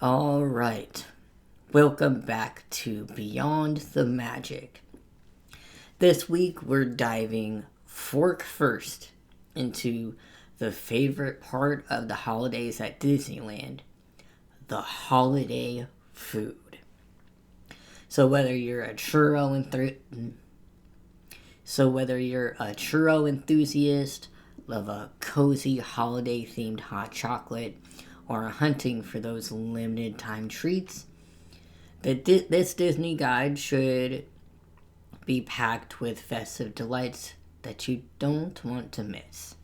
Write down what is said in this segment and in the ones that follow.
All right. Welcome back to Beyond the Magic. This week we're diving fork first into the favorite part of the holidays at Disneyland, the holiday food. So whether you're a churro enthusiast, love a cozy holiday themed hot chocolate, or hunting for those limited time treats, this Disney guide should be packed with festive delights that you don't want to miss.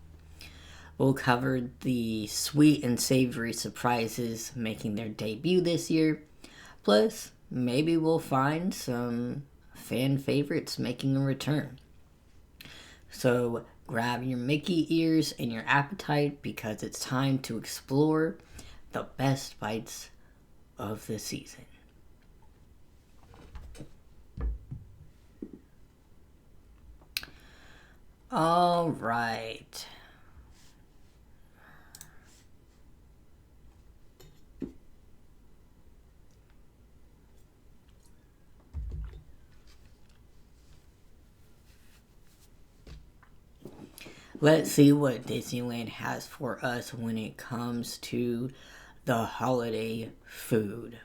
We'll cover the sweet and savory surprises making their debut this year. Plus, maybe we'll find some fan favorites making a return. So grab your Mickey ears and your appetite because it's time to explore the best bites of the season. All right. Let's see what Disneyland has for us when it comes to the holiday food.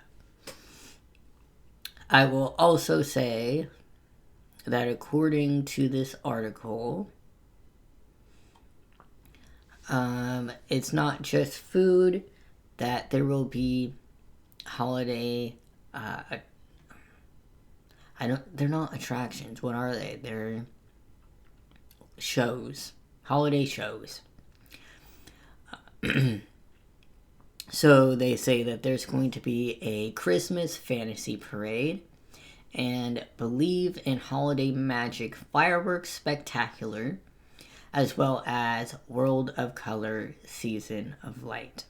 I will also say that according to this article, it's not just food, that there will be holiday they're not attractions. What are they? They're shows. Holiday shows. So they say that there's going to be a Christmas fantasy parade and Believe in Holiday Magic fireworks spectacular, as well as World of Color Season of Light.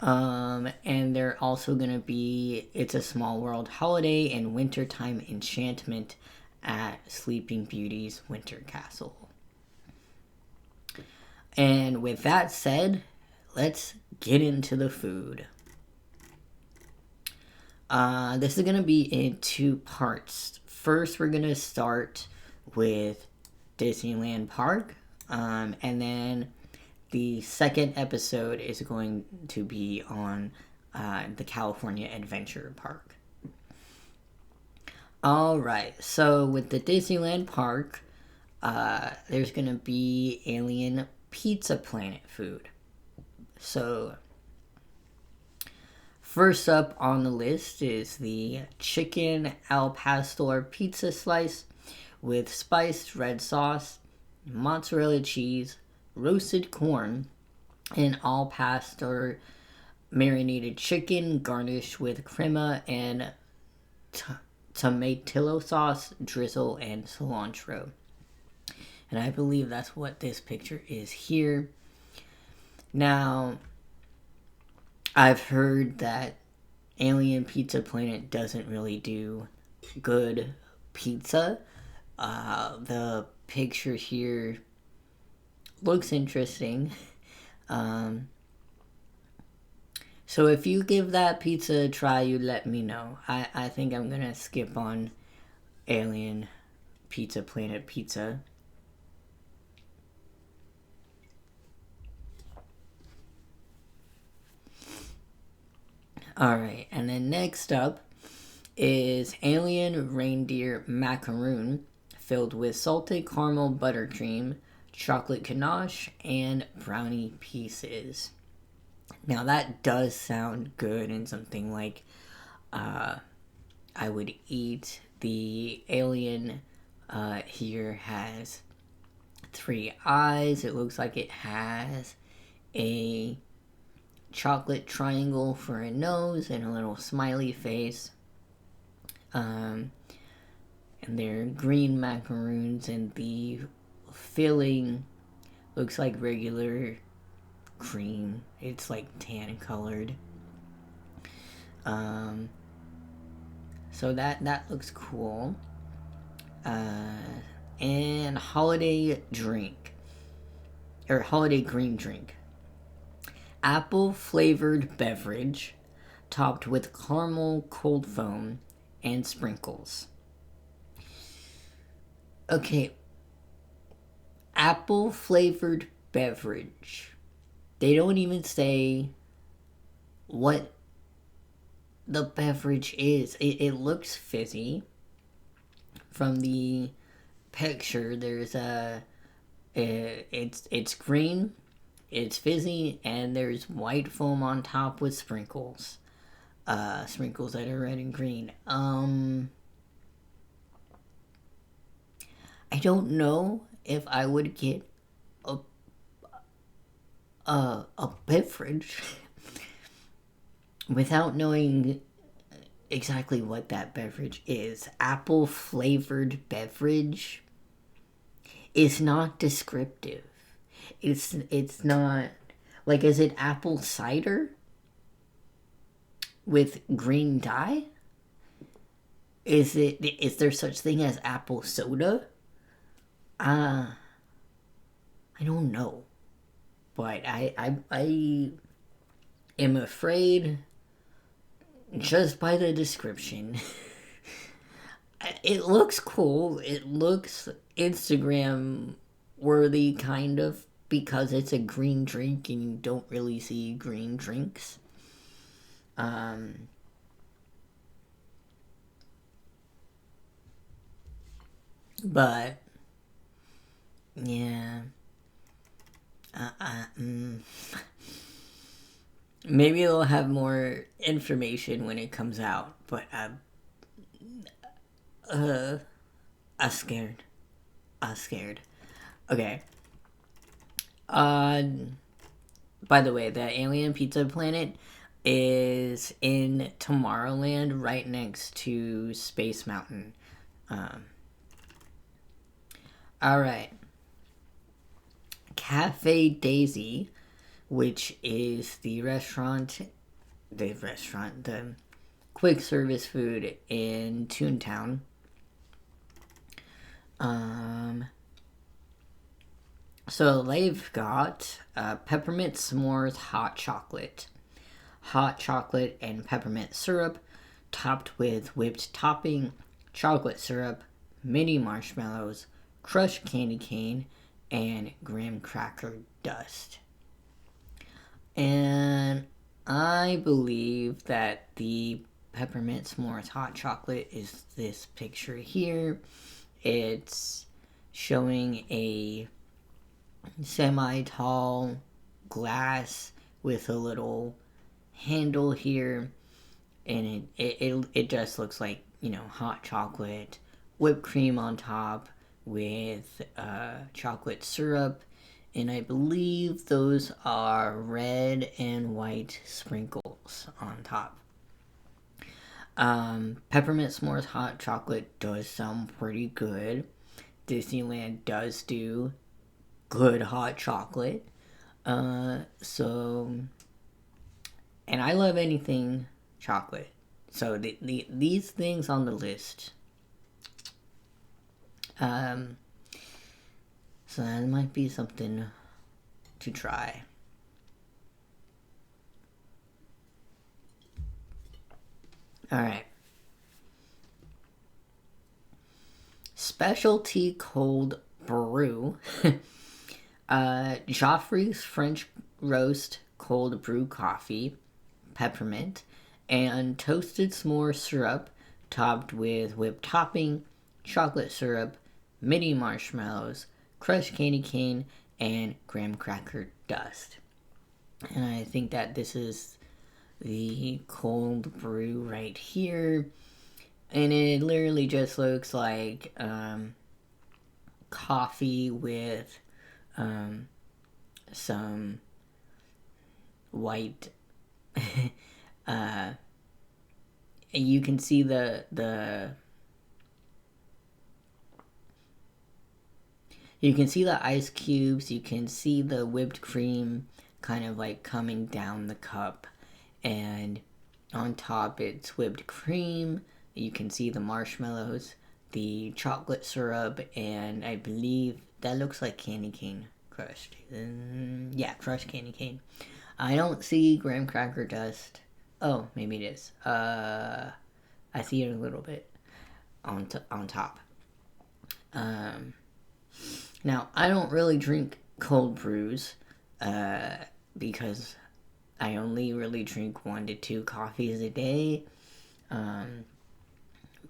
And they're also going to be It's a Small World Holiday and Wintertime Enchantment at Sleeping Beauty's Winter Castle. And with that said, let's get into the food. This is going to be in two parts. First, we're going to start with Disneyland Park. And then the second episode is going to be on the California Adventure Park. Alright, so with the Disneyland Park, there's going to be Alien Pizza Planet food. So, first up on the list is the chicken al pastor pizza slice with spiced red sauce, mozzarella cheese, roasted corn, and al pastor marinated chicken garnished with crema and tomatillo sauce, drizzle, and cilantro. And I believe that's what this picture is here. Now, I've heard that Alien Pizza Planet doesn't really do good pizza. The picture here looks interesting. So if you give that pizza a try, you let me know. I think I'm going to skip on Alien Pizza Planet pizza. Alright, and then next up is Alien Reindeer Macaroon filled with salted caramel buttercream, chocolate ganache, and brownie pieces. Now that does sound good and something like I would eat. The alien here has 3 eyes. It looks like it has a chocolate triangle for a nose and a little smiley face. And they're green macaroons, and the filling looks like regular cream. It's like tan colored. So that looks cool. And holiday drink, or holiday green drink. apple flavored beverage topped with caramel cold foam and sprinkles. Okay, apple flavored beverage. They don't even say what the beverage is. It looks fizzy. From the picture, there's it's green, it's fizzy, and there's white foam on top with sprinkles. Sprinkles that are red and green. I don't know if I would get a a beverage without knowing exactly what that beverage is. Apple flavored beverage is not descriptive. It's not like, is it apple cider with green dye? Is there such thing as apple soda? I don't know. But I am afraid, just by the description, it looks cool. It looks Instagram worthy, kind of, because it's a green drink and you don't really see green drinks. But yeah, uh, uh, mm. Maybe they'll have more information when it comes out. But uh, I'm scared. I'm scared. Okay. Uh, by the way, the Alien Pizza Planet is in Tomorrowland, right next to Space Mountain. Um, all right. Cafe Daisy, which is the quick service food in Toontown. So they've got peppermint s'mores hot chocolate and peppermint syrup, topped with whipped topping, chocolate syrup, mini marshmallows, crushed candy cane, and graham cracker dust. And I believe that the peppermint s'mores hot chocolate is this picture here. It's showing a semi-tall glass with a little handle here, and it just looks like, hot chocolate, whipped cream on top with chocolate syrup, and I believe those are red and white sprinkles on top. Peppermint s'mores hot chocolate does sound pretty good. Disneyland does do good hot chocolate. So, and I love anything chocolate. So these things on the list. So that might be something to try. All right. Specialty cold brew. Joffrey's French roast cold brew coffee, peppermint, and toasted s'more syrup topped with whipped topping, chocolate syrup, mini marshmallows, crushed candy cane, and graham cracker dust. And I think that this is the cold brew right here. And it literally just looks like coffee with some white you can see the you can see the ice cubes, you can see the whipped cream kind of like coming down the cup, and on top it's whipped cream. You can see the marshmallows, the chocolate syrup, and I believe that looks like candy cane crushed. Yeah, crushed candy cane. I don't see graham cracker dust. Oh, maybe it is. I see it a little bit on top. Now, I don't really drink cold brews because I only really drink 1 to 2 coffees a day.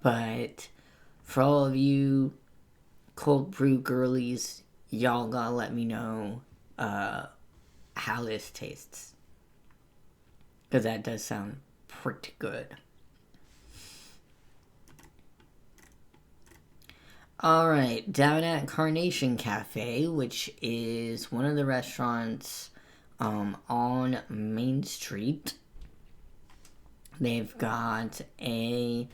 But for all of you cold brew girlies, y'all gotta let me know how this tastes. Because that does sound pretty good. Alright, down at Carnation Cafe, which is one of the restaurants on Main Street. They've got a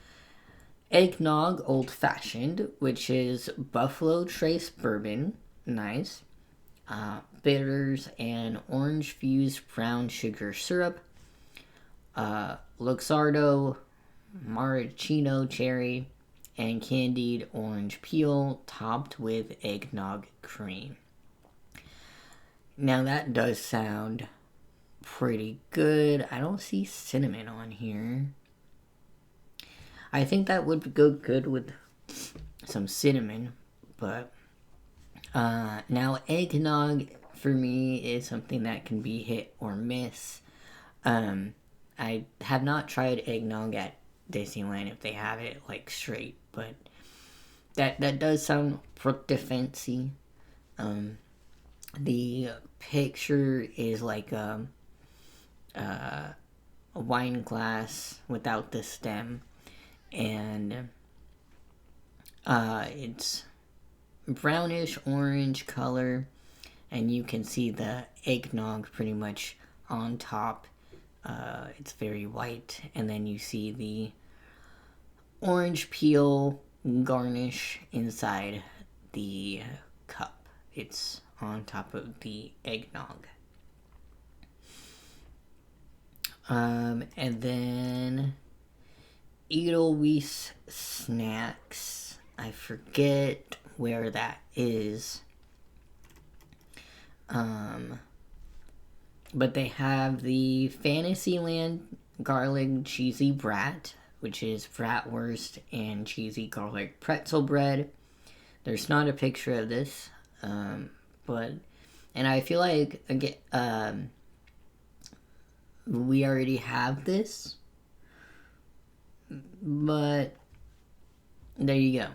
eggnog old fashioned, which is Buffalo Trace bourbon, nice. Bitters and orange fused brown sugar syrup. Luxardo, maraschino cherry, and candied orange peel topped with eggnog cream. Now that does sound pretty good. I don't see cinnamon on here. I think that would go good with some cinnamon, but now eggnog for me is something that can be hit or miss. I have not tried eggnog at Disneyland if they have it like straight, but that does sound pretty fancy. The picture is like a wine glass without the stem, and it's brownish orange color, and you can see the eggnog pretty much on top. It's very white, and then you see the orange peel garnish inside the cup. It's on top of the eggnog. And then Edelweiss Snacks. I forget where that is. But they have the Fantasyland garlic cheesy brat, which is bratwurst and cheesy garlic pretzel bread. There's not a picture of this, but and I feel like again, we already have this, but there you go.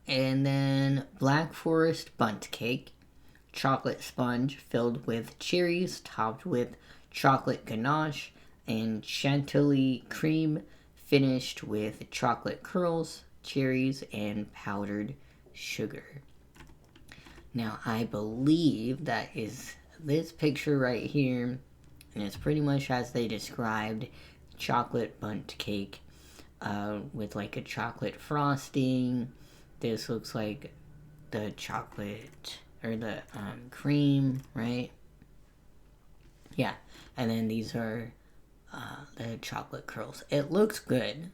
And then Black Forest Bundt Cake, chocolate sponge filled with cherries, topped with chocolate ganache and chantilly cream, finished with chocolate curls, cherries, and powdered sugar. Now, I believe that is this picture right here, and it's pretty much as they described, chocolate bundt cake with like a chocolate frosting. This looks like the chocolate or the cream, right? Yeah, and then these are the chocolate curls. It looks good.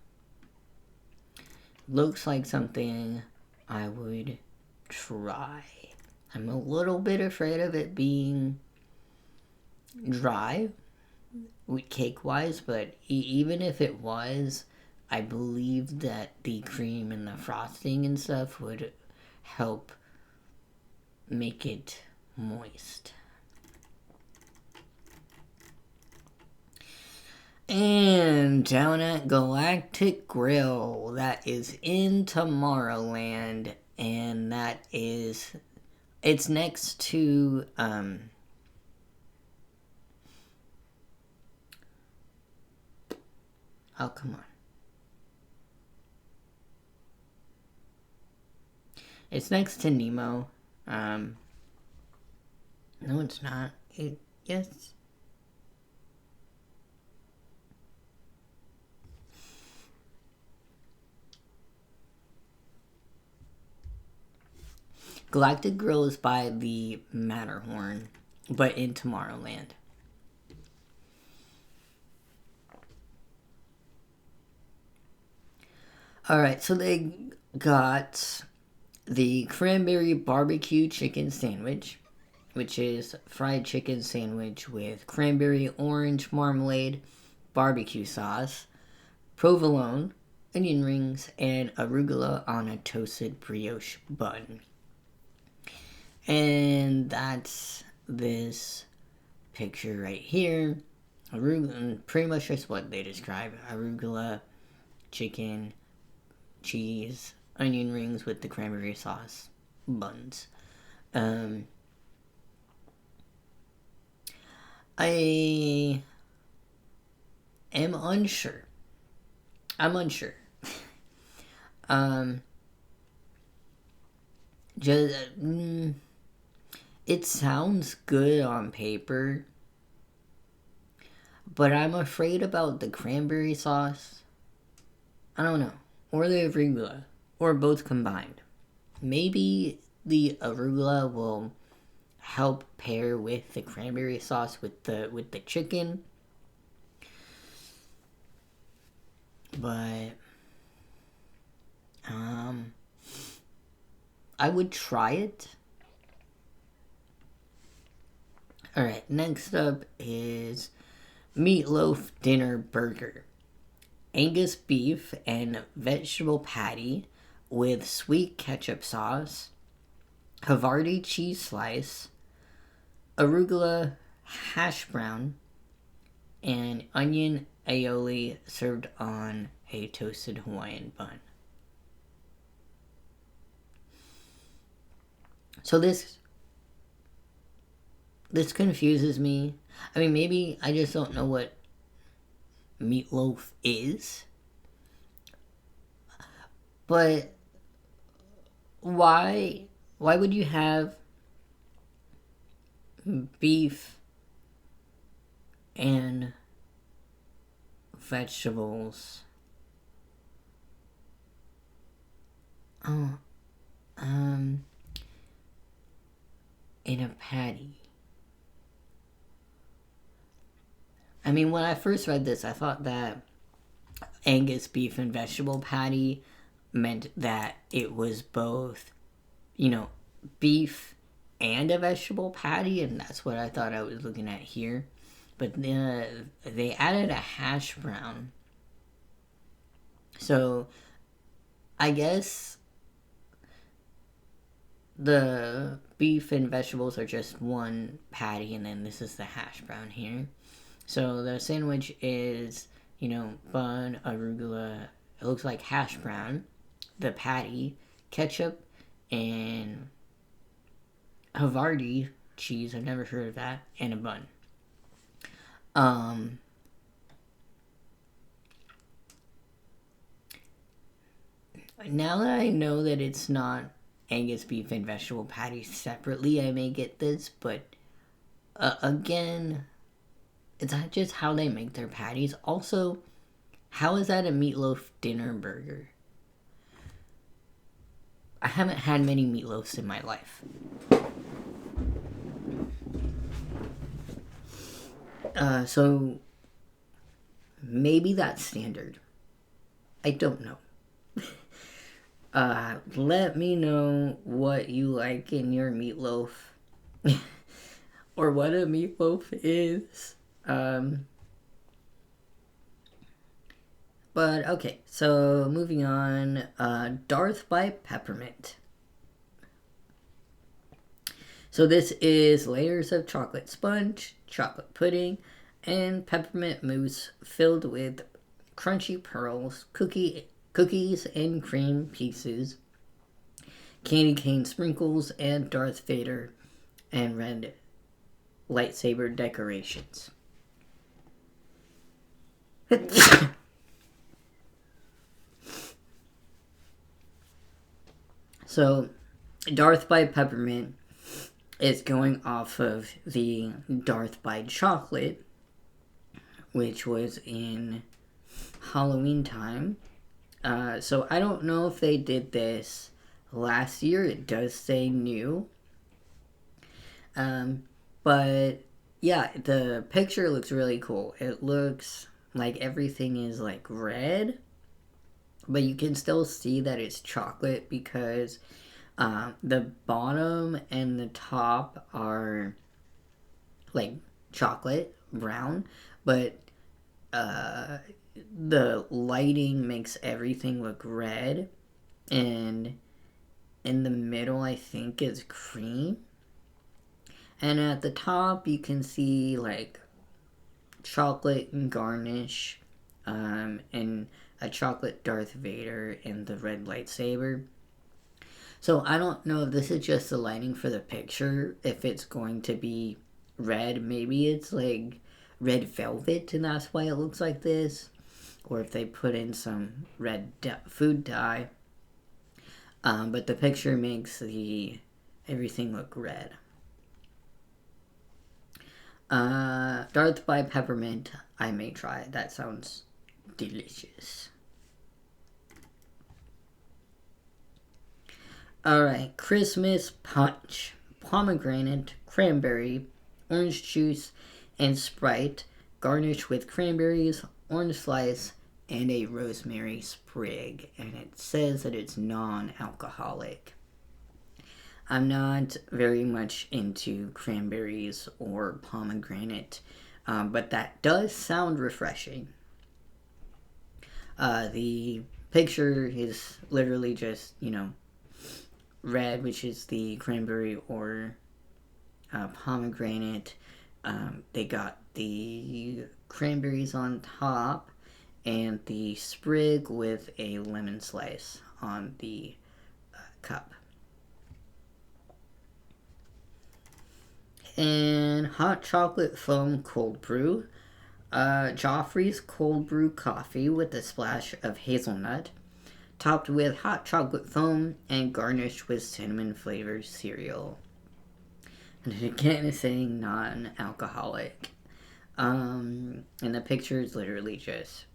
Looks like something I would try. I'm a little bit afraid of it being dry, cake-wise, but even if it was, I believe that the cream and the frosting and stuff would help make it moist. And down at Galactic Grill, that is in Tomorrowland, and that is, it's next to, oh, come on. It's next to Nemo. No, it's not. Yes. Galactic Grill is by the Matterhorn, but in Tomorrowland. Alright, so they got the cranberry barbecue chicken sandwich, which is fried chicken sandwich with cranberry orange marmalade, barbecue sauce, provolone, onion rings, and arugula on a toasted brioche bun. And that's this picture right here. Arugula, pretty much just what they describe. Arugula, chicken, cheese, onion rings with the cranberry sauce, buns. I am unsure. I'm unsure. Just it sounds good on paper, but I'm afraid about the cranberry sauce. I don't know, or the arugula, or both combined. Maybe the arugula will help pair with the cranberry sauce with the chicken, but I would try it. Alright, next up is meatloaf dinner burger. Angus beef and vegetable patty with sweet ketchup sauce, Havarti cheese slice, arugula hash brown, and onion aioli served on a toasted Hawaiian bun. So this confuses me. I mean, maybe I just don't know what meatloaf is. But why would you have beef and vegetables? In a patty. I mean, when I first read this, I thought that Angus beef and vegetable patty meant that it was both, beef and a vegetable patty, and that's what I thought I was looking at here. But they added a hash brown. So, I guess the beef and vegetables are just one patty, and then this is the hash brown here. So the sandwich is, bun, arugula, it looks like hash brown, the patty, ketchup, and Havarti cheese, I've never heard of that, and a bun. Now that I know that it's not Angus beef and vegetable patty separately, I may get this, but again, it's not just how they make their patties. Also, how is that a meatloaf dinner burger? I haven't had many meatloafs in my life. So maybe that's standard. I don't know. Let me know what you like in your meatloaf. Or what a meatloaf is. But okay, so moving on. Darth by Peppermint. So this is layers of chocolate sponge, chocolate pudding, and peppermint mousse filled with crunchy pearls, cookies and cream pieces, candy cane sprinkles, and Darth Vader and red lightsaber decorations. So, Darth by Peppermint is going off of the Darth by Chocolate, which was in Halloween time. So I don't know if they did this last year. It does say new. But yeah, the picture looks really cool. It looks like everything is like red, but you can still see that it's chocolate because The bottom and the top are like chocolate brown, but the lighting makes everything look red, and in the middle I think is cream, and at the top you can see like chocolate and garnish, and a chocolate Darth Vader and the red lightsaber. So I don't know if this is just the lighting for the picture, if it's going to be red. Maybe it's like red velvet and that's why it looks like this. Or if they put in some red food dye. But the picture makes everything look red. Darth by Peppermint, I may try. That sounds delicious. Alright, Christmas Punch. Pomegranate, cranberry, orange juice, and Sprite, garnished with cranberries, orange slice, and a rosemary sprig. And it says that it's non-alcoholic. I'm not very much into cranberries or pomegranate, but that does sound refreshing. The picture is literally just, red, which is the cranberry or pomegranate. They got the cranberries on top and the sprig with a lemon slice on the cup. And hot chocolate foam cold brew. Joffrey's cold brew coffee with a splash of hazelnut, topped with hot chocolate foam and garnished with cinnamon flavored cereal. And again, it's saying non-alcoholic. And the picture is literally just,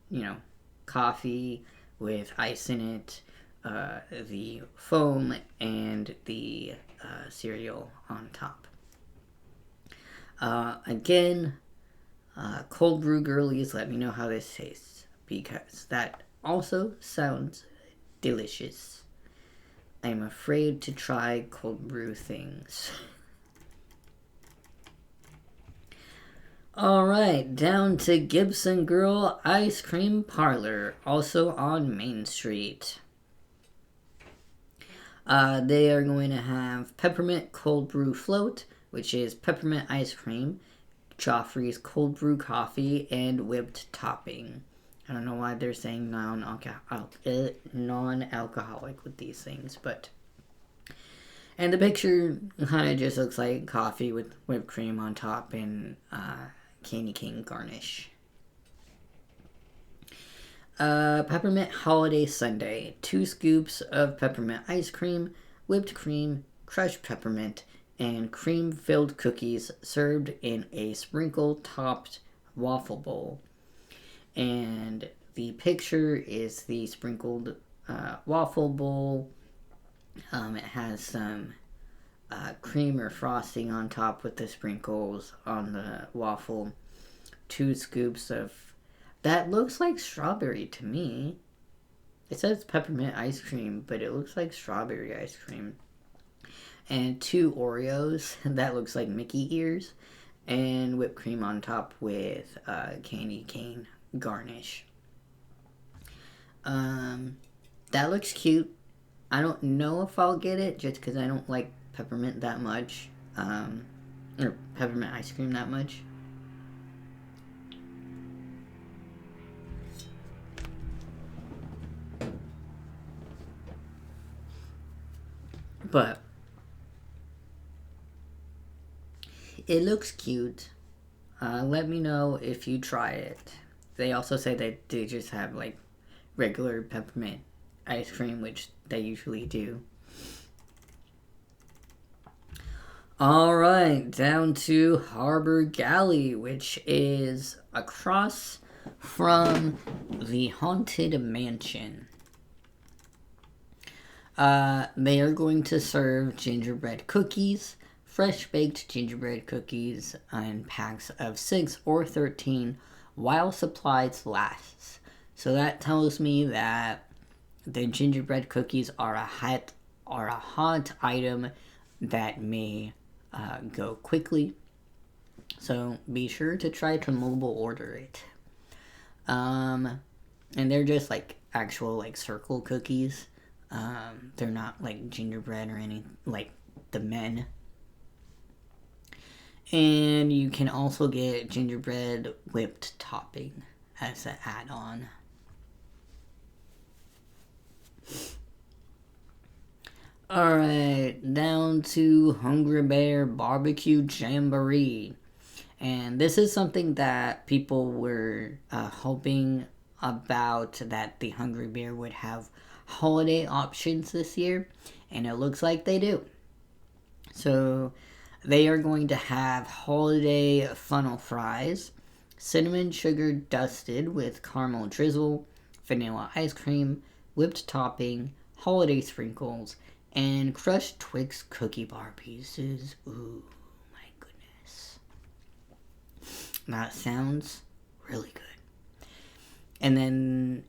coffee with ice in it, the foam, and the cereal on top. Again, cold brew girlies, let me know how this tastes, because that also sounds delicious. I'm afraid to try cold brew things. Alright, down to Gibson Girl Ice Cream Parlor, also on Main Street. They are going to have peppermint cold brew float, which is peppermint ice cream, Joffrey's cold brew coffee, and whipped topping. I don't know why they're saying non-alcoholic with these things, but... And the picture kind of just looks like coffee with whipped cream on top and candy cane garnish. Peppermint Holiday Sundae. 2 scoops of peppermint ice cream, whipped cream, crushed peppermint, and cream-filled cookies served in a sprinkle-topped waffle bowl. And the picture is the sprinkled waffle bowl. It has some cream or frosting on top with the sprinkles on the waffle. 2 scoops of... That looks like strawberry to me. It says peppermint ice cream, but it looks like strawberry ice cream. And 2 Oreos. That looks like Mickey ears. And whipped cream on top with candy cane garnish. That looks cute. I don't know if I'll get it just because I don't like peppermint that much. Or peppermint ice cream that much. But it looks cute. Let me know if you try it. They also say that they just have like regular peppermint ice cream, which they usually do. Alright, down to Harbor Galley, which is across from the Haunted Mansion. They are going to serve gingerbread cookies, fresh baked gingerbread cookies in packs of 6 or 13 while supplies last. So that tells me that the gingerbread cookies are a hot are a hot item that may go quickly. So be sure to try to mobile order it. And they're just like actual like circle cookies. They're not like gingerbread or any like the men. And you can also get gingerbread whipped topping as an add-on. Alright, down to Hungry Bear Barbecue Jamboree. And this is something that people were hoping about, that the Hungry Bear would have holiday options this year. And it looks like they do. So they are going to have holiday funnel fries, cinnamon sugar dusted with caramel drizzle, vanilla ice cream, whipped topping, holiday sprinkles, and crushed Twix cookie bar pieces. Ooh, my goodness. That sounds really good. And then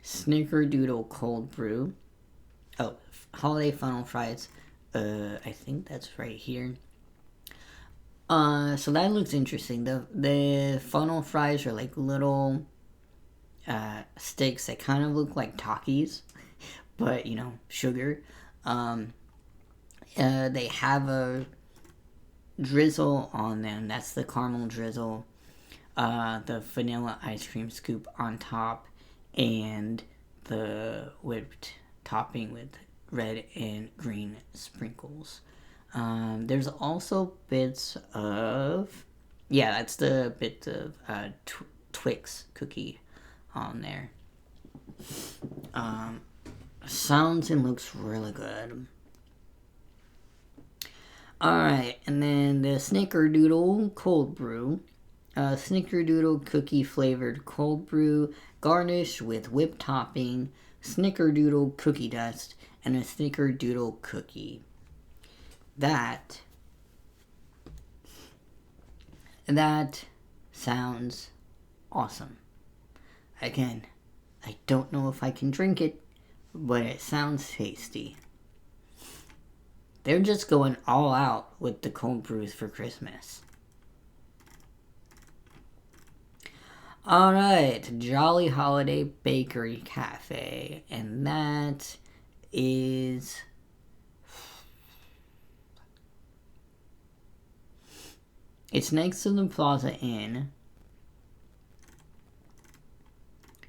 Snickerdoodle cold brew. Oh, holiday funnel fries. I think that's right here. So that looks interesting. The funnel fries are like little sticks that kind of look like Takis, but you know, sugar. They have a drizzle on them. That's the caramel drizzle. The vanilla ice cream scoop on top, and the whipped topping with red and green sprinkles. There's also bits of... Yeah, that's the bit of Twix cookie on there. Sounds and looks really good. Alright, and then the Snickerdoodle cold brew. Snickerdoodle cookie flavored cold brew, garnished with whipped topping, Snickerdoodle cookie dust, and a Snickerdoodle cookie. That sounds awesome. Again, I don't know if I can drink it, but it sounds tasty. They're just going all out with the cold brews for Christmas. Alright, Jolly Holiday Bakery Cafe. And that is... It's next to the Plaza Inn.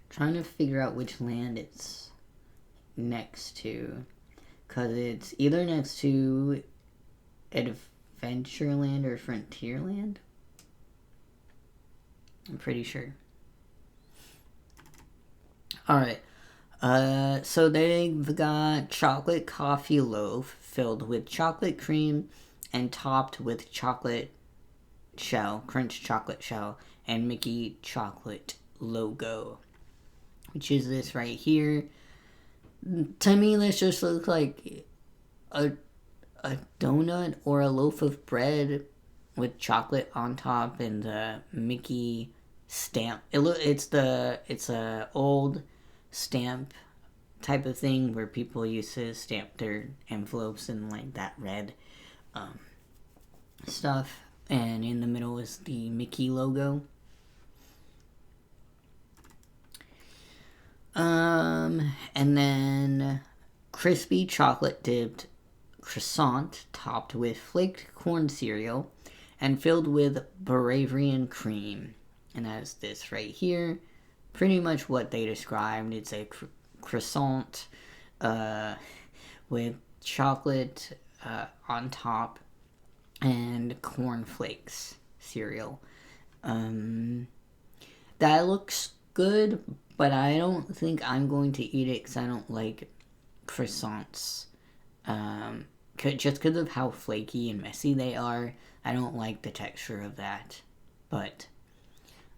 Trying to figure out which land it's next to. Because it's either next to Adventureland or Frontierland. I'm pretty sure. Alright. So they've got chocolate coffee loaf filled with chocolate cream and topped with chocolate shell, crunch chocolate shell, and Mickey chocolate logo. Which is this right here. To me, this just looks like a donut or a loaf of bread with chocolate on top and the Mickey stamp. It's a old stamp type of thing where people used to stamp their envelopes in like that red stuff, and in the middle is the Mickey logo. And then crispy chocolate dipped croissant topped with flaked corn cereal and filled with Bavarian cream. And that's this right here. Pretty much what they described. It's a croissant with chocolate on top and cornflakes cereal. That looks good, but I don't think I'm going to eat it because I don't like croissants. Just because of how flaky and messy they are, I don't like the texture of that. But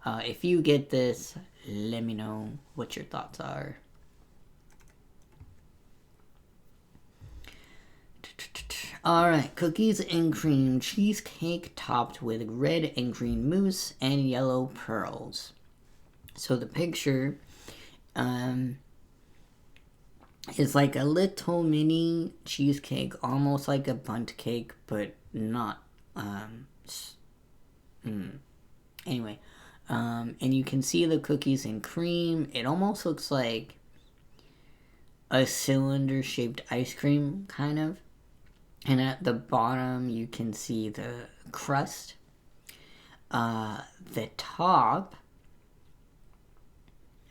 if you get this, let me know what your thoughts are. Alright, cookies and cream cheesecake topped with red and green mousse and yellow pearls. So the picture It's like a little mini cheesecake, almost like a bundt cake, but not. Anyway, and you can see the cookies and cream. It almost looks like a cylinder-shaped ice cream, kind of. And at the bottom, you can see the crust. The top,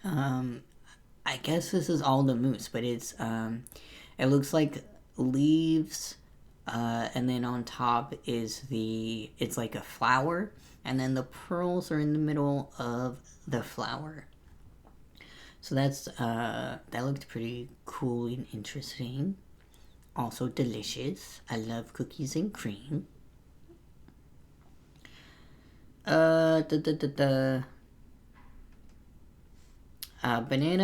I guess this is all the mousse, but it looks like leaves, and then on top is it's like a flower, and then the pearls are in the middle of the flower. So that looked pretty cool and interesting. Also delicious. I love cookies and cream. Banana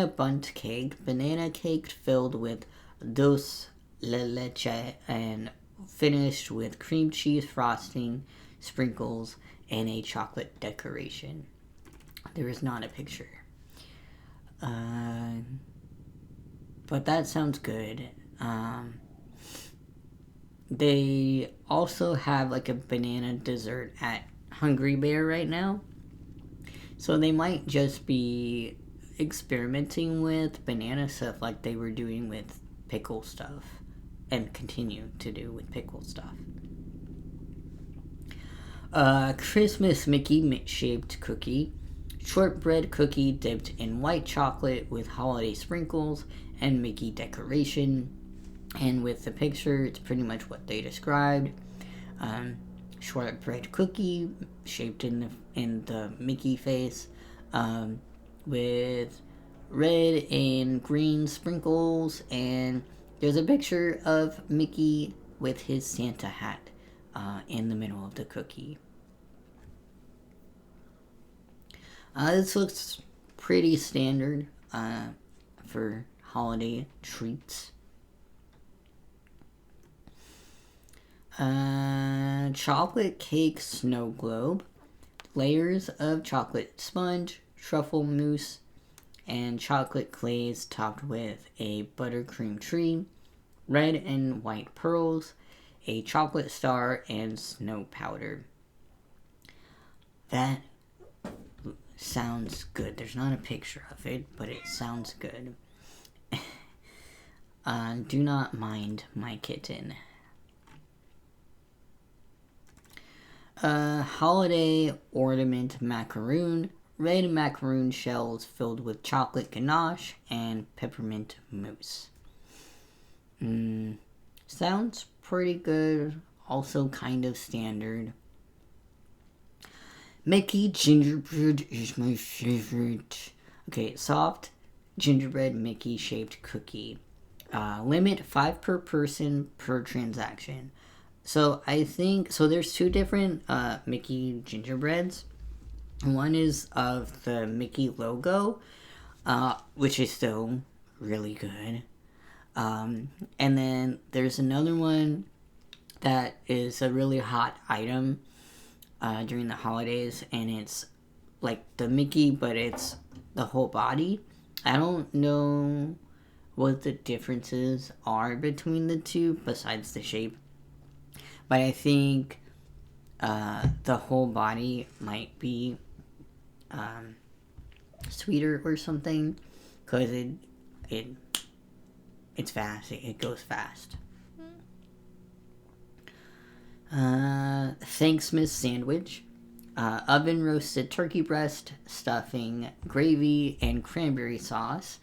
bundt cake. Banana cake filled with dulce de leche and finished with cream cheese frosting, sprinkles, and a chocolate decoration. There is not a picture. But that sounds good. They also have like a banana dessert at Hungry Bear right now. So they might just be experimenting with banana stuff like they were doing with pickle stuff and continue to do with pickle stuff. Christmas Mickey shaped cookie. Shortbread cookie dipped in white chocolate with holiday sprinkles and Mickey decoration. And with the picture, it's pretty much what they described. Shortbread cookie shaped in the Mickey face, with red and green sprinkles, and there's a picture of Mickey with his Santa hat in the middle of the cookie. This looks pretty standard for holiday treats. Chocolate cake snow globe. Layers of chocolate sponge, truffle mousse, and chocolate glaze topped with a buttercream tree, red and white pearls, a chocolate star, and snow powder. That sounds good. There's not a picture of it, but it sounds good. Do not mind my kitten. Holiday ornament macaroon. Red macaroon shells filled with chocolate ganache and peppermint mousse. Sounds pretty good. Also kind of standard. Mickey gingerbread is my favorite. Okay, soft gingerbread Mickey shaped cookie. Limit 5 per person per transaction. So I think there's 2 different Mickey gingerbreads. One is of the Mickey logo, which is still really good. And then there's another one that is a really hot item during the holidays, and it's like the Mickey, but it's the whole body. I don't know what the differences are between the two besides the shape. But I think the whole body might be sweeter or something, because it's fast. It goes fast. Thanksmas sandwich. Oven roasted turkey breast, stuffing, gravy, and cranberry sauce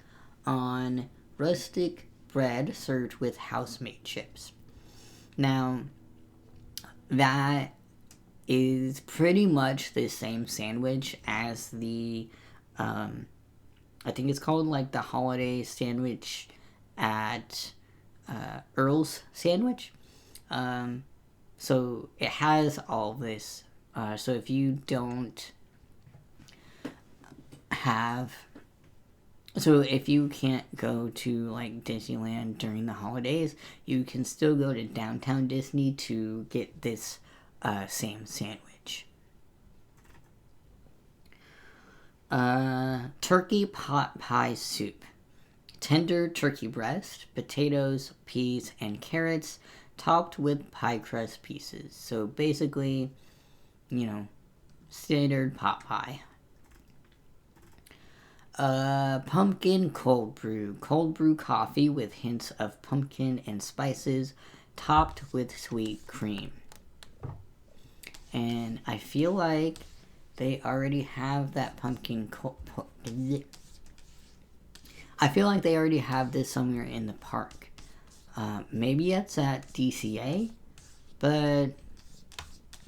on rustic bread served with house-made chips. Now, that is pretty much the same sandwich as the, I think it's called like the holiday sandwich at Earl's Sandwich. So it has all this. So if you don't have, so if you can't go to like Disneyland during the holidays, you can still go to downtown Disney to get this same sandwich. Turkey pot pie soup. tender turkey breast, potatoes, peas, and carrots, topped with pie crust pieces. So basically, standard pot pie. Pumpkin cold brew coffee with hints of pumpkin and spices, topped with sweet cream. And I feel like they already have that I feel like they already have this somewhere in the park. Maybe it's at DCA, but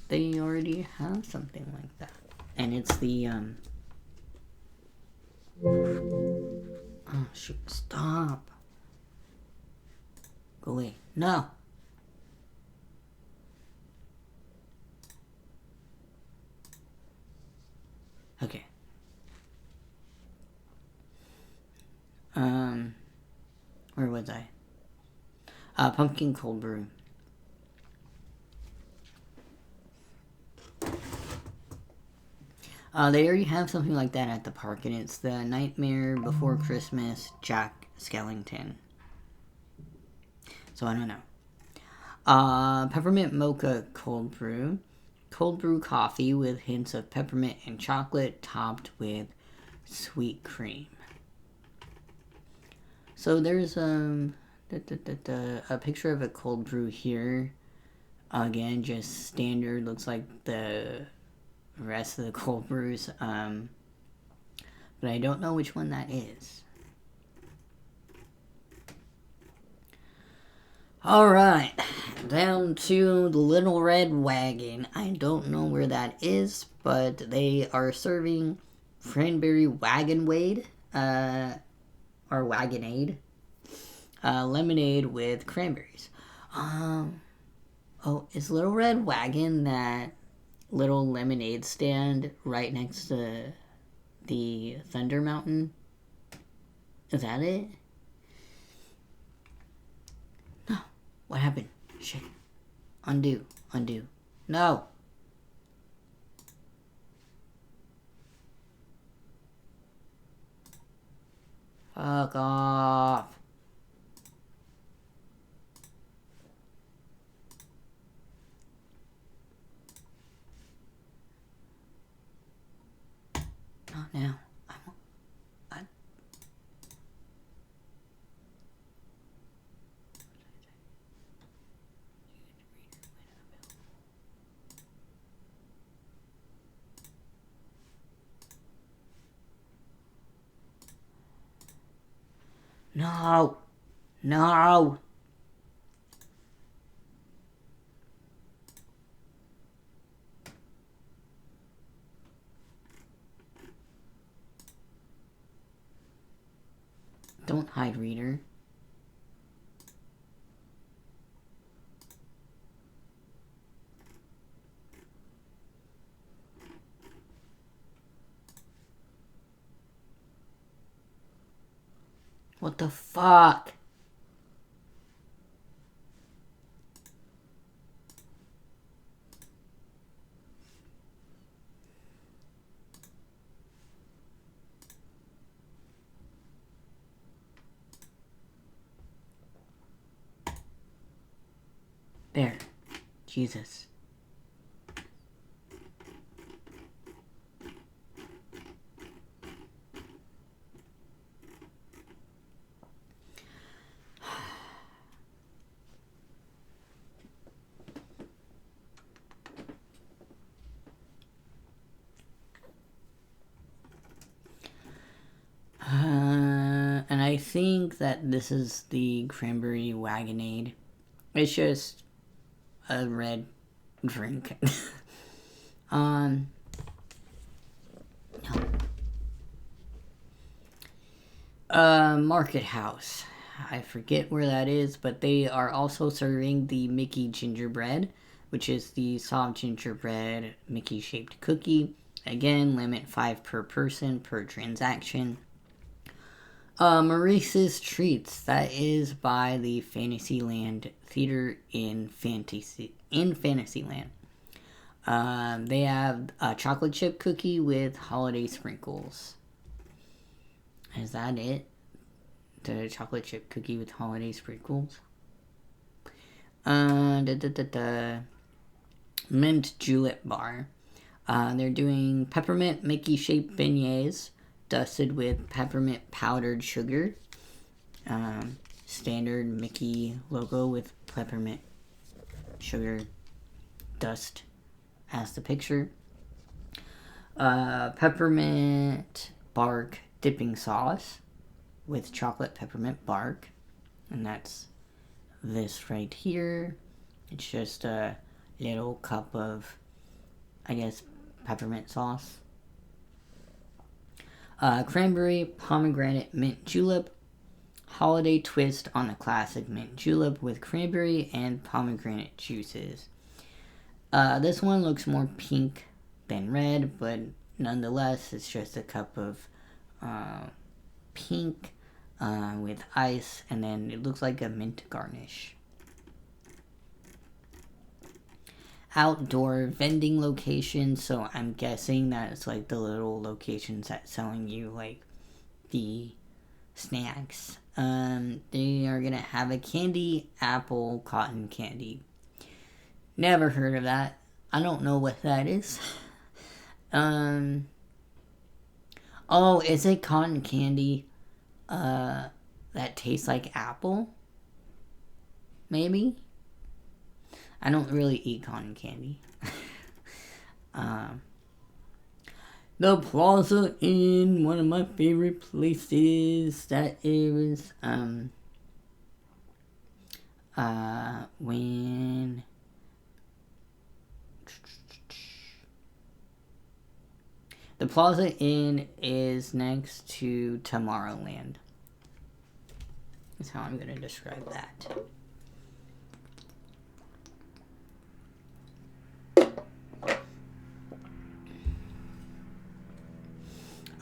they already have something like that. And it's the, oh, shoot, stop. Go away. No. Okay. Where was I? Pumpkin cold brew. They already have something like that at the park, and it's the Nightmare Before Christmas Jack Skellington. So I don't know. Peppermint mocha cold brew. Cold brew coffee with hints of peppermint and chocolate, topped with sweet cream. So there's a picture of a cold brew here. Again, just standard. Looks like the rest of the cold brews. But I don't know which one that is. Alright, down to the Little Red Wagon. I don't know where that is, but they are serving cranberry wagonade, or wagonade, lemonade with cranberries. Oh, is Little Red Wagon that little lemonade stand right next to the Thunder Mountain? Is that it? No. What happened? Shit. Undo. No. Fuck off. Not now. No. Don't hide, reader. What the fuck? There. Jesus. And I think that this is the cranberry wagonade. It's just a red drink. No. Market House. I forget where that is, but they are also serving the Mickey gingerbread, which is the soft gingerbread Mickey shaped cookie. Again, limit 5 per person per transaction. Maurice's Treats. That is by the Fantasyland Theater in Fantasyland. They have a chocolate chip cookie with holiday sprinkles. Is that it? the chocolate chip cookie with holiday sprinkles. Mint julep bar. They're doing peppermint Mickey shaped beignets dusted with peppermint powdered sugar. Standard Mickey logo with peppermint sugar dust as the picture. Peppermint bark dipping sauce with chocolate peppermint bark, and that's this right here. It's just a little cup of, I guess, peppermint sauce. Cranberry pomegranate mint julep. Holiday twist on a classic mint julep with cranberry and pomegranate juices. This one looks more pink than red, but nonetheless, it's just a cup of pink with ice, and then it looks like a mint garnish. Outdoor vending location, so I'm guessing that it's like the little locations that selling you like the snacks. They are gonna have a candy apple cotton candy. Never heard of that. I don't know what that is. Oh, it's a cotton candy that tastes like apple? Maybe? I don't really eat cotton candy. The Plaza Inn, one of my favorite places. That is when the Plaza Inn is next to Tomorrowland. That's how I'm going to describe that.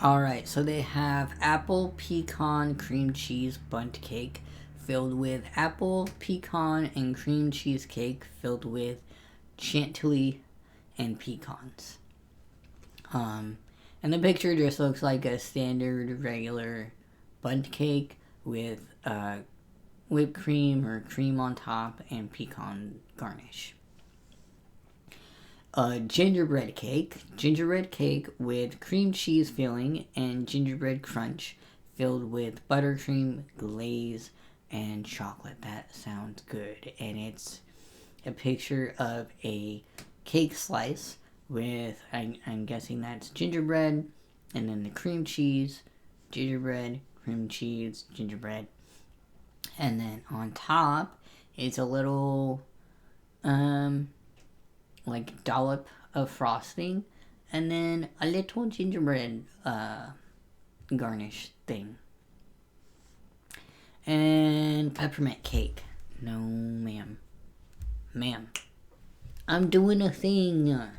Alright, so they have apple pecan cream cheese bundt cake filled with apple, pecan, and cream cheese cake filled with chantilly and pecans. And the picture just looks like a standard regular bundt cake with whipped cream or cream on top and pecan garnish. Gingerbread cake with cream cheese filling and gingerbread crunch filled with buttercream, glaze, and chocolate. That sounds good. And it's a picture of a cake slice with, I'm guessing that's gingerbread, and then the cream cheese, gingerbread, cream cheese, gingerbread. And then on top, it's a little, like dollop of frosting, and then a little gingerbread garnish thing. And peppermint cake. No, ma'am. Ma'am. I'm doing a thing. Here.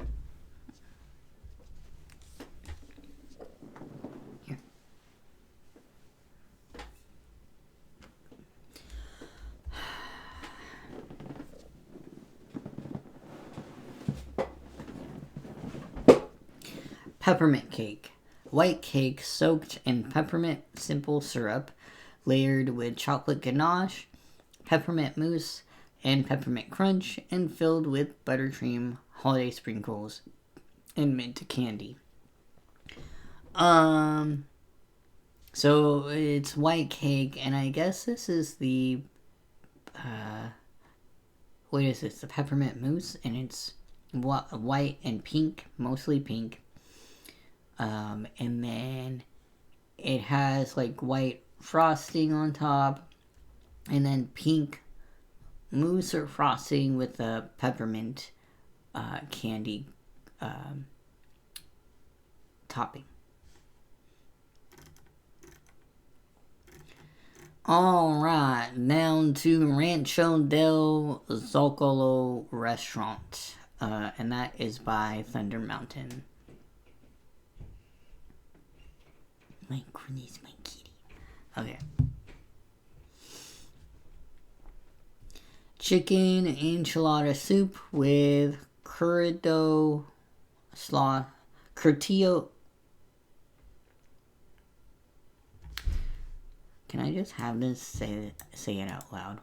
Peppermint cake. White cake soaked in peppermint simple syrup, layered with chocolate ganache, peppermint mousse, and peppermint crunch, and filled with buttercream, holiday sprinkles, and mint candy. So it's white cake, and I guess this is the, what is this? The peppermint mousse, and it's white and pink, mostly pink. And then it has like white frosting on top, and then pink mousse or frosting with a peppermint candy topping. Alright, down to Rancho del Zocalo restaurant, and that is by Thunder Mountain. My goodness, my kitty. Okay. Chicken enchilada soup with curtido slaw, curtillo Can I just have this say it out loud?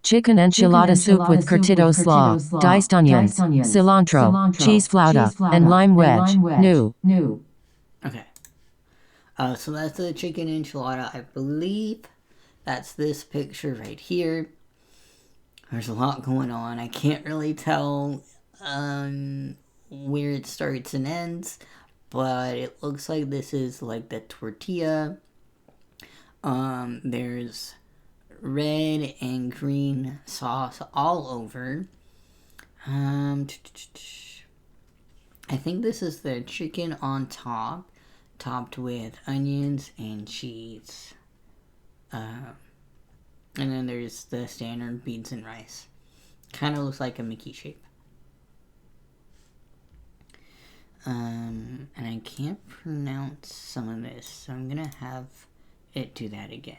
Chicken enchilada soup with curtido slaw, diced onions, cilantro, cheese flauta, and lime wedge. New. Okay. So that's the chicken enchilada. I believe that's this picture right here. There's a lot going on. I can't really tell where it starts and ends, but it looks like this is like the tortilla. There's red and green sauce all over. I think this is the chicken on top, topped with onions and cheese. And then there's the standard beans and rice. Kind of looks like a Mickey shape. And I can't pronounce some of this, so I'm gonna have it do that again.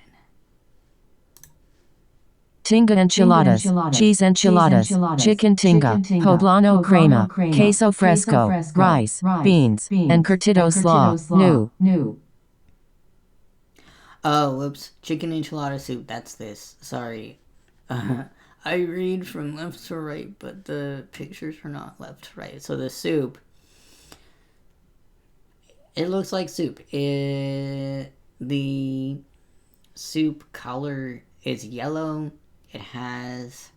Tinga enchiladas, cheese enchiladas, chicken tinga, poblano crema, queso fresco, rice, beans, and curtido slaw. New. Oh, whoops. Chicken enchilada soup. That's this. Sorry. I read from left to right, but the pictures are not left to right. So the soup, it looks like soup. The soup color is yellow. It has,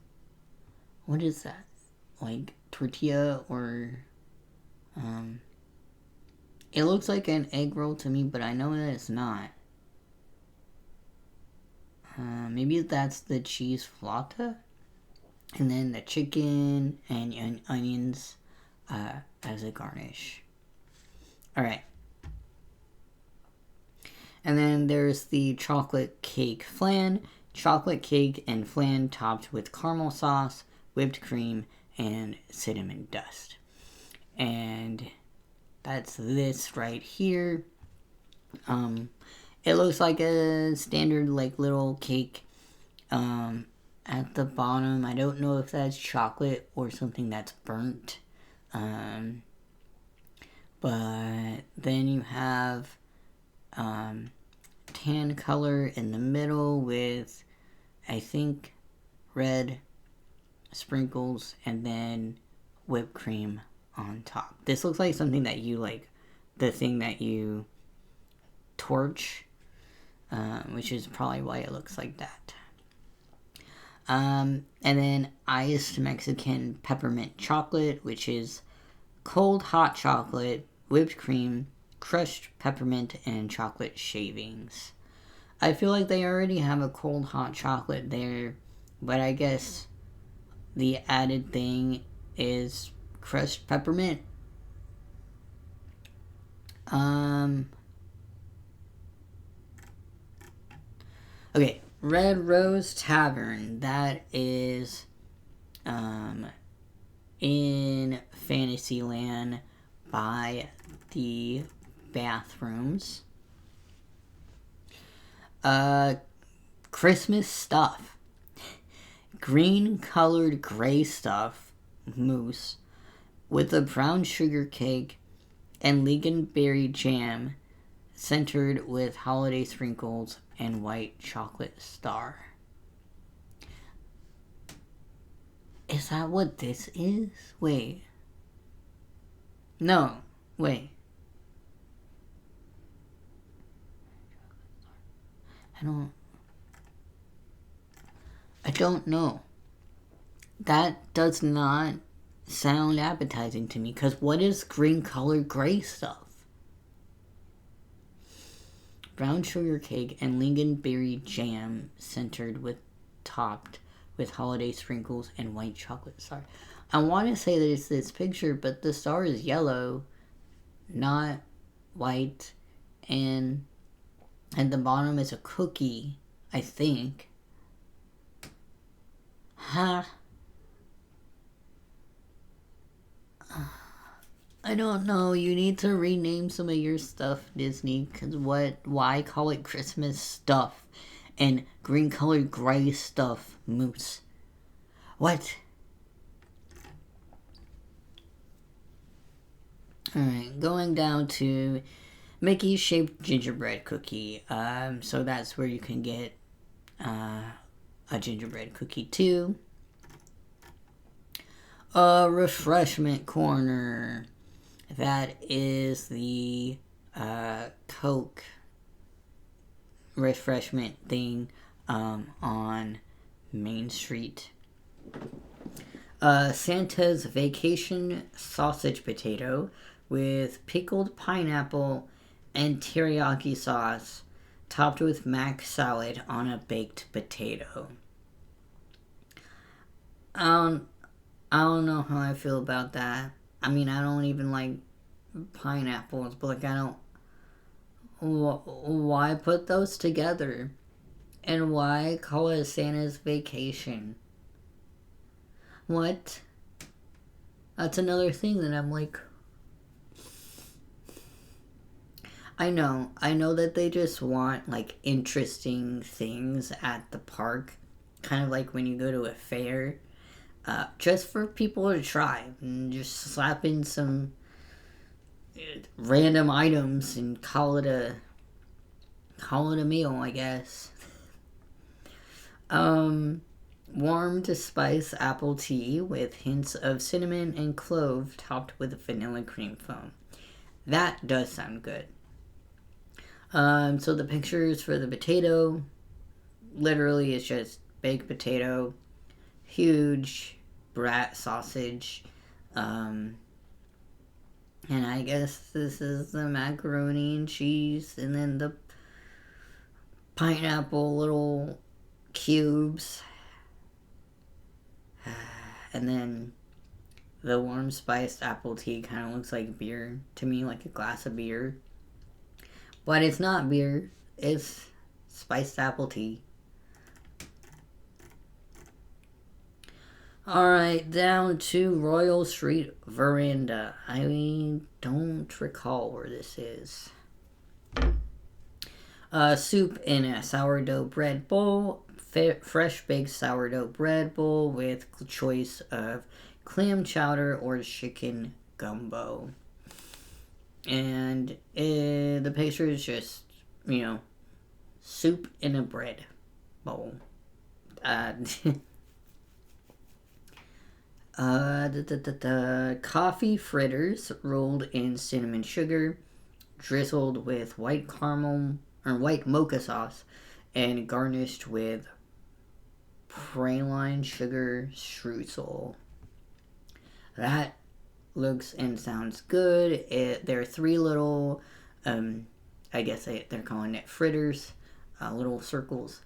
what is that? Like tortilla or, it looks like an egg roll to me, but I know that it's not. Maybe that's the cheese flauta. And then the chicken and onions as a garnish. Alright. And then there's the chocolate cake flan. Chocolate cake and flan topped with caramel sauce, whipped cream, and cinnamon dust. And that's this right here. It looks like a standard like little cake. At the bottom, I don't know if that's chocolate or something that's burnt. But then you have tan color in the middle with, I think, red sprinkles and then whipped cream on top. This looks like something that you like, the thing that you torch, which is probably why it looks like that. And then iced Mexican peppermint chocolate, which is cold hot chocolate, whipped cream, crushed peppermint, and chocolate shavings. I feel like they already have a cold hot chocolate there, but I guess the added thing is crushed peppermint. Okay, Red Rose Tavern. That is in Fantasyland by the bathrooms. Christmas stuff. Green colored gray stuff mousse with a brown sugar cake and lingonberry jam centered with holiday sprinkles and white chocolate star. Is that what this is? Wait. No. Wait. I don't know. That does not sound appetizing to me, because what is green colored gray stuff? Brown sugar cake and lingonberry jam centered with topped with holiday sprinkles and white chocolate star. I want to say that it's this picture, but the star is yellow, not white, and at the bottom is a cookie, I think. Huh? I don't know. You need to rename some of your stuff, Disney, because why call it Christmas stuff and green colored gray stuff mousse? What? Alright, going down to Mickey shaped gingerbread cookie. So that's where you can get a gingerbread cookie too. A refreshment corner. That is the Coke refreshment thing on Main Street. Santa's Vacation sausage potato with pickled pineapple and teriyaki sauce, topped with mac salad on a baked potato. I don't know how I feel about that. I mean, I don't even like pineapples, but like I don't. Why put those together? And why call it Santa's Vacation? What? That's another thing that I'm like. I know that they just want like interesting things at the park, kind of like when you go to a fair, just for people to try and just slap in some random items and call it a meal, I guess. Warm to spice apple tea with hints of cinnamon and clove topped with vanilla cream foam. That does sound good. So the pictures for the potato, literally is just baked potato, huge brat sausage, and I guess this is the macaroni and cheese, and then the pineapple little cubes, and then the warm spiced apple tea kind of looks like beer to me, like a glass of beer. But it's not beer, it's spiced apple tea. Alright, down to Royal Street Veranda. I don't recall where this is. Soup in a sourdough bread bowl. Fresh baked sourdough bread bowl with choice of clam chowder or chicken gumbo. And the picture is just, soup in a bread bowl. Coffee fritters rolled in cinnamon sugar, drizzled with white caramel or white mocha sauce, and garnished with praline sugar streusel. That looks and sounds good. There are three little, I guess they're calling it fritters, little circles.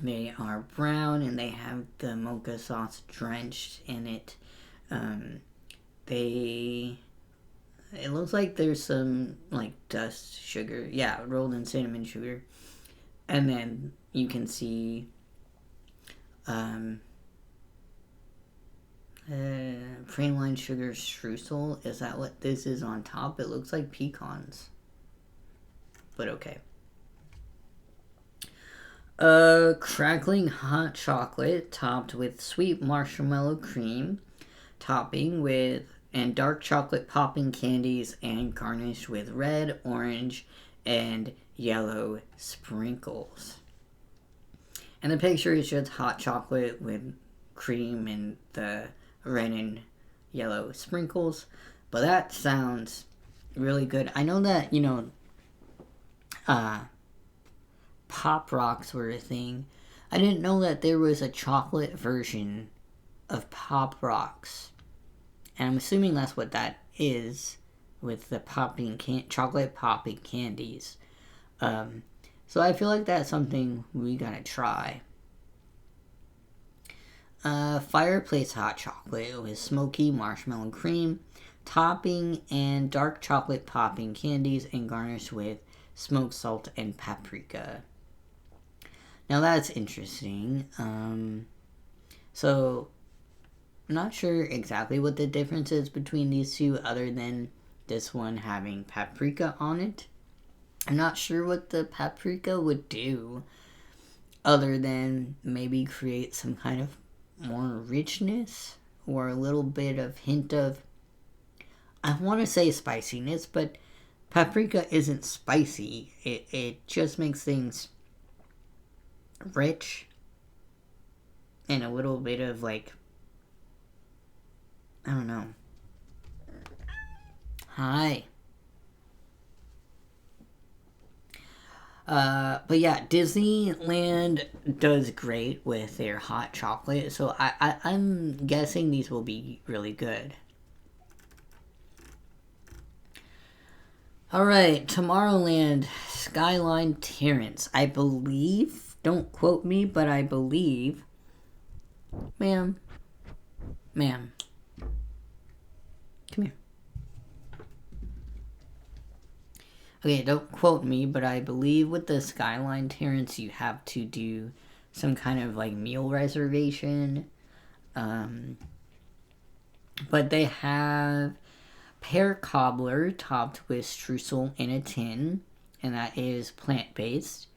They are brown and they have the mocha sauce drenched in it. It looks like there's some like dust sugar, rolled in cinnamon sugar, and then you can see praline sugar streusel. Is that what this is on top? It looks like pecans, but okay. Crackling hot chocolate topped with sweet marshmallow cream, topping with and dark chocolate popping candies, and garnished with red, orange, and yellow sprinkles. And the picture is just hot chocolate with cream and the red and yellow sprinkles. But that sounds really good. I know that, Pop Rocks were a thing. I didn't know that there was a chocolate version of Pop Rocks. And I'm assuming that's what that is, with the chocolate popping candies. So I feel like that's something we gotta try. Fireplace hot chocolate with smoky marshmallow cream, topping, and dark chocolate popping candies, and garnished with smoked salt and paprika. Now that's interesting. So I'm not sure exactly what the difference is between these two, other than this one having paprika on it. I'm not sure what the paprika would do, other than maybe create some kind of more richness, or a little bit of hint of I want to say spiciness, but paprika isn't spicy. It just makes things rich and a little bit of like, I don't know. Hi. But yeah, Disneyland does great with their hot chocolate, so I'm guessing these will be really good. Alright, Tomorrowland Skyline Terrace. I believe, don't quote me, but I believe. Ma'am. Ma'am. Come here. Okay, don't quote me, but I believe with the Skyline Terrace you have to do some kind of like meal reservation. But they have pear cobbler topped with streusel in a tin, and that is plant-based.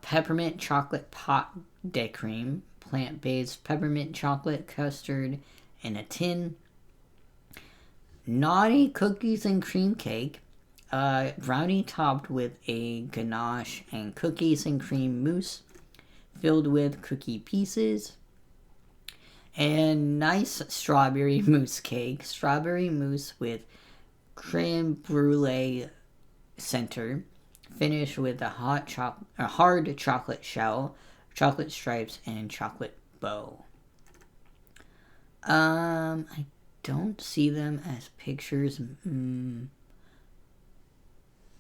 Peppermint chocolate pot de creme, plant-based peppermint chocolate custard in a tin. Naughty cookies and cream cake, brownie topped with a ganache and cookies and cream mousse filled with cookie pieces. And nice strawberry mousse cake, strawberry mousse with creme brulee center, finished with a hard chocolate shell, chocolate stripes, and chocolate bow. I don't see them as pictures,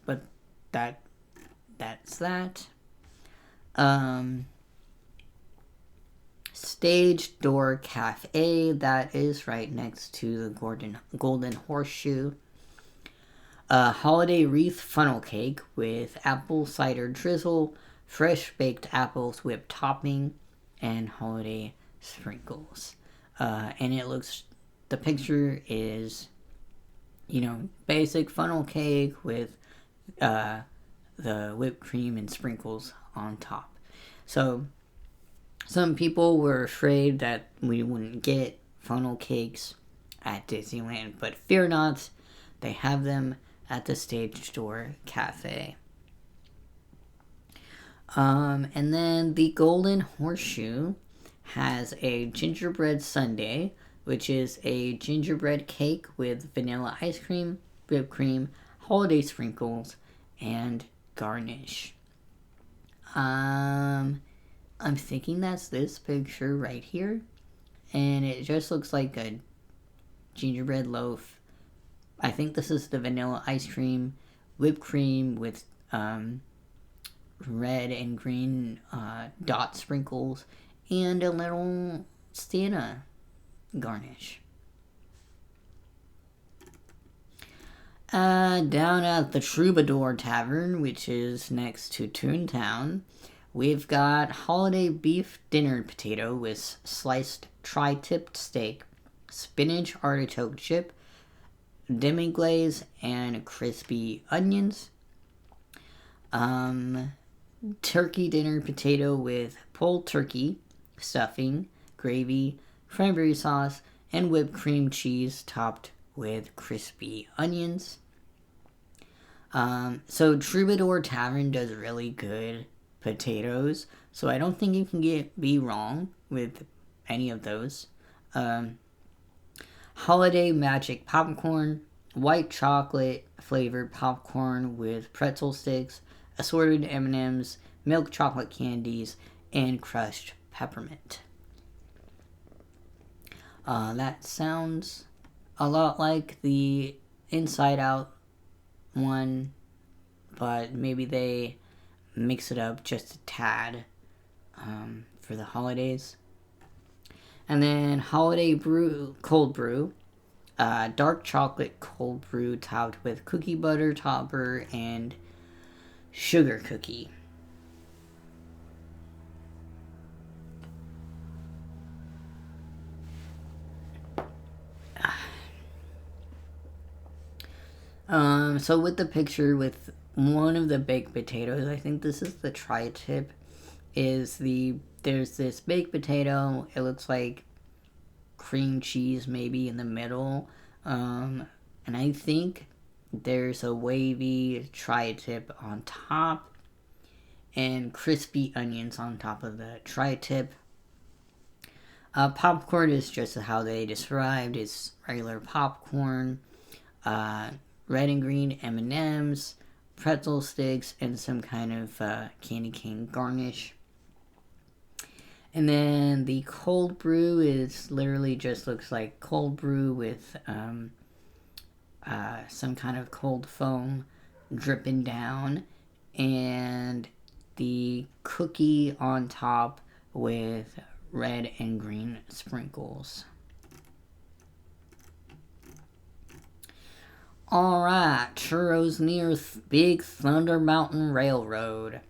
but that's that. Stage Door Cafe, that is right next to the Golden Horseshoe. Holiday wreath funnel cake with apple cider drizzle, fresh baked apples whipped topping, and holiday sprinkles. And it looks, the picture is, basic funnel cake with the whipped cream and sprinkles on top. So some people were afraid that we wouldn't get funnel cakes at Disneyland, but fear not, they have them at the Stage Door Cafe. And then the Golden Horseshoe has a gingerbread sundae, which is a gingerbread cake with vanilla ice cream, whipped cream, holiday sprinkles, and garnish. I'm thinking that's this picture right here. And it just looks like a gingerbread loaf. I think this is the vanilla ice cream, whipped cream with red and green dot sprinkles, and a little Santa garnish. Down at the Troubadour Tavern, which is next to Toontown, we've got holiday beef dinner potato with sliced tri-tipped steak, spinach artichoke chip, demi-glaze, and crispy onions. Turkey dinner potato with pulled turkey, stuffing, gravy, cranberry sauce, and whipped cream cheese topped with crispy onions. So Troubadour Tavern does really good potatoes, so I don't think you can be wrong with any of those. Holiday Magic Popcorn, white chocolate flavored popcorn with pretzel sticks, assorted M&Ms, milk chocolate candies, and crushed peppermint. That sounds a lot like the Inside Out one, but maybe they mix it up just a tad for the holidays. And then Holiday Brew, Cold Brew, dark chocolate cold brew topped with cookie butter topper and sugar cookie. So with the picture with one of the baked potatoes, I think this is the tri-tip, there's this baked potato, it looks like cream cheese maybe in the middle, And I think there's a wavy tri-tip on top and crispy onions on top of the tri-tip. Popcorn is just how they described. It's regular popcorn, red and green M&Ms, pretzel sticks, and some kind of candy cane garnish. And then the cold brew is literally just looks like cold brew with some kind of cold foam dripping down, and the cookie on top with red and green sprinkles. Alright, churros near Big Thunder Mountain Railroad.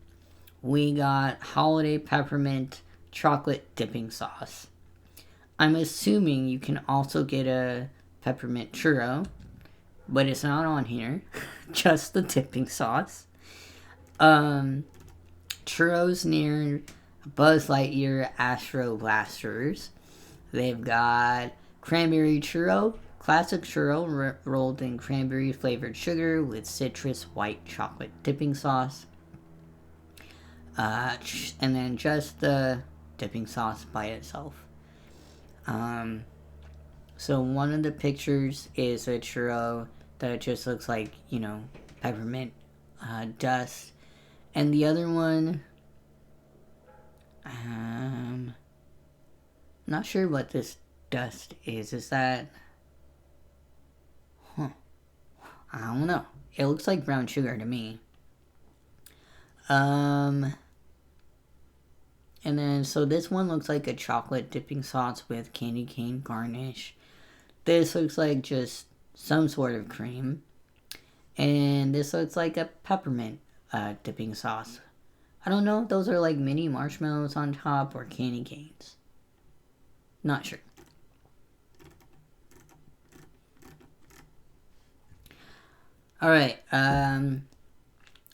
We got holiday peppermint chocolate dipping sauce. I'm assuming you can also get a peppermint churro, but it's not on here. Just the dipping sauce. Churros near Buzz Lightyear Astro Blasters. They've got cranberry churro, classic churro rolled in cranberry flavored sugar with citrus white chocolate dipping sauce. And then just the dipping sauce by itself. So one of the pictures is a churro that just looks like, peppermint dust. And the other one, not sure what this dust is. Is that... I don't know. It looks like brown sugar to me. And then, so this one looks like a chocolate dipping sauce with candy cane garnish. This looks like just some sort of cream. And this looks like a peppermint dipping sauce. I don't know if those are like mini marshmallows on top or candy canes. Not sure. Alright,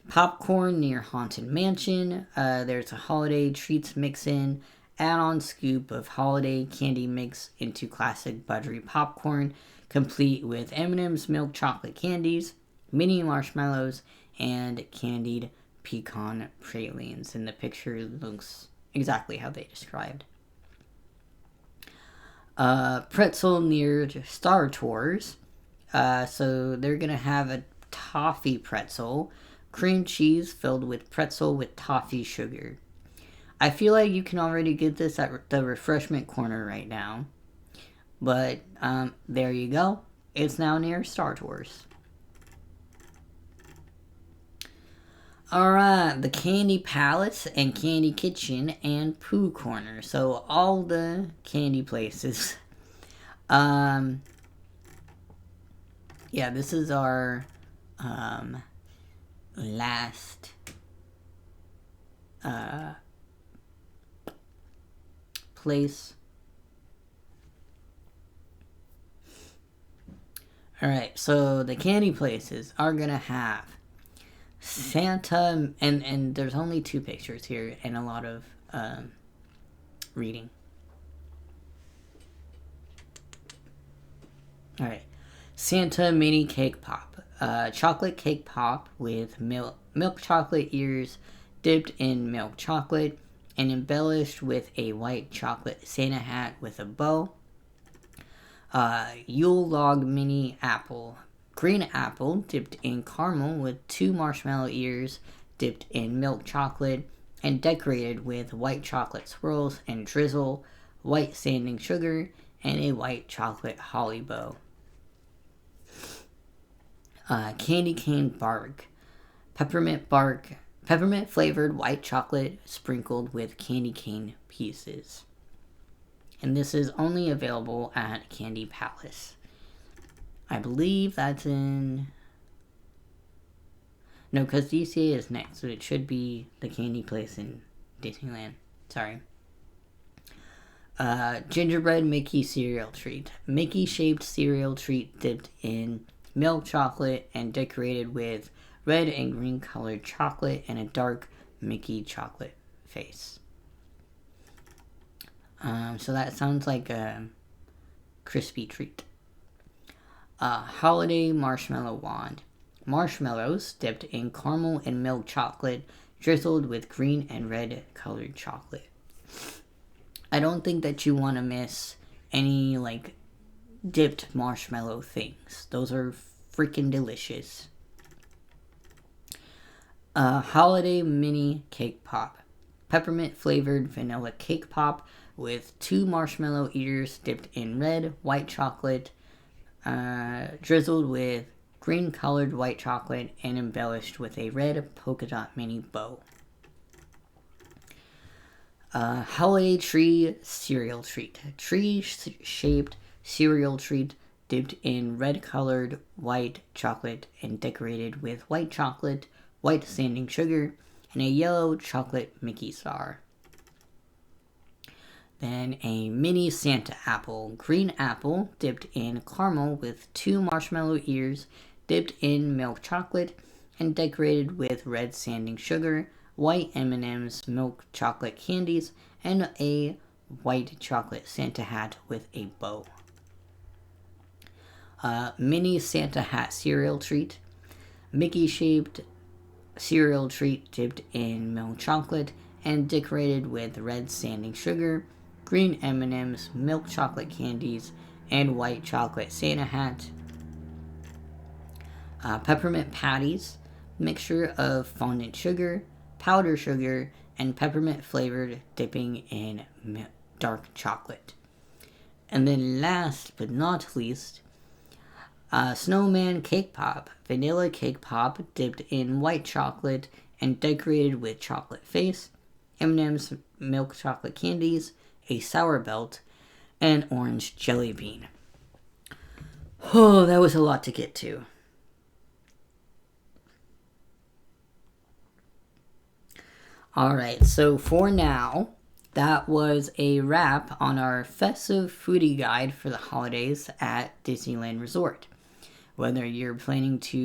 popcorn near Haunted Mansion. There's a holiday treats mix-in, add-on scoop of holiday candy mix into classic buttery popcorn, complete with M&M's milk chocolate candies, mini marshmallows, and candied pecan pralines. And the picture looks exactly how they described. Pretzel near Star Tours. So they're gonna have a toffee pretzel, cream cheese filled with pretzel with toffee sugar. I feel like you can already get this at the refreshment corner right now. But there you go. It's now near Star Tours. Alright, the Candy Palace and Candy Kitchen and Pooh Corner. So all the candy places. Yeah, this is our last place. Alright, so the candy places are gonna have Santa, and there's only 2 pictures here and a lot of reading. Alright, Santa mini cake pop. Chocolate cake pop with milk chocolate ears dipped in milk chocolate and embellished with a white chocolate Santa hat with a bow. Yule log mini apple. Green apple dipped in caramel with 2 marshmallow ears dipped in milk chocolate and decorated with white chocolate swirls and drizzle, white sanding sugar, and a white chocolate holly bow. Candy cane bark. Peppermint flavored white chocolate sprinkled with candy cane pieces. And this is only available at Candy Palace. I believe that's in... No, because DCA is next, so it should be the candy place in Disneyland. Sorry. Gingerbread Mickey cereal treat. Mickey-shaped cereal treat dipped in milk chocolate and decorated with red and green colored chocolate and a dark Mickey chocolate face. So that sounds like a crispy treat. Holiday marshmallow wand. Marshmallows dipped in caramel and milk chocolate, drizzled with green and red colored chocolate. I don't think that you want to miss any like dipped marshmallow things. Those are freaking delicious. Holiday mini cake pop. Peppermint flavored vanilla cake pop with 2 marshmallow eaters dipped in red, white chocolate, drizzled with green colored white chocolate and embellished with a red polka dot mini bow. Holiday tree cereal treat. Tree shaped cereal treat dipped in red colored white chocolate and decorated with white chocolate, white sanding sugar, and a yellow chocolate Mickey star. Then a mini Santa apple. Green apple dipped in caramel with 2 marshmallow ears dipped in milk chocolate and decorated with red sanding sugar, white M&M's milk chocolate candies, and a white chocolate Santa hat with a bow. Mini Santa hat cereal treat. Mickey shaped cereal treat dipped in milk chocolate and decorated with red sanding sugar, green M&M's milk chocolate candies, and white chocolate Santa hat. Peppermint patties, mixture of fondant sugar, powdered sugar, and peppermint flavored dipping in dark chocolate. And then last but not least, snowman cake pop. Vanilla cake pop dipped in white chocolate and decorated with chocolate face, M&M's milk chocolate candies, a sour belt, and orange jelly bean. Oh, that was a lot to get to. Alright, so for now, that was a wrap on our festive foodie guide for the holidays at Disneyland Resort. Whether you're planning to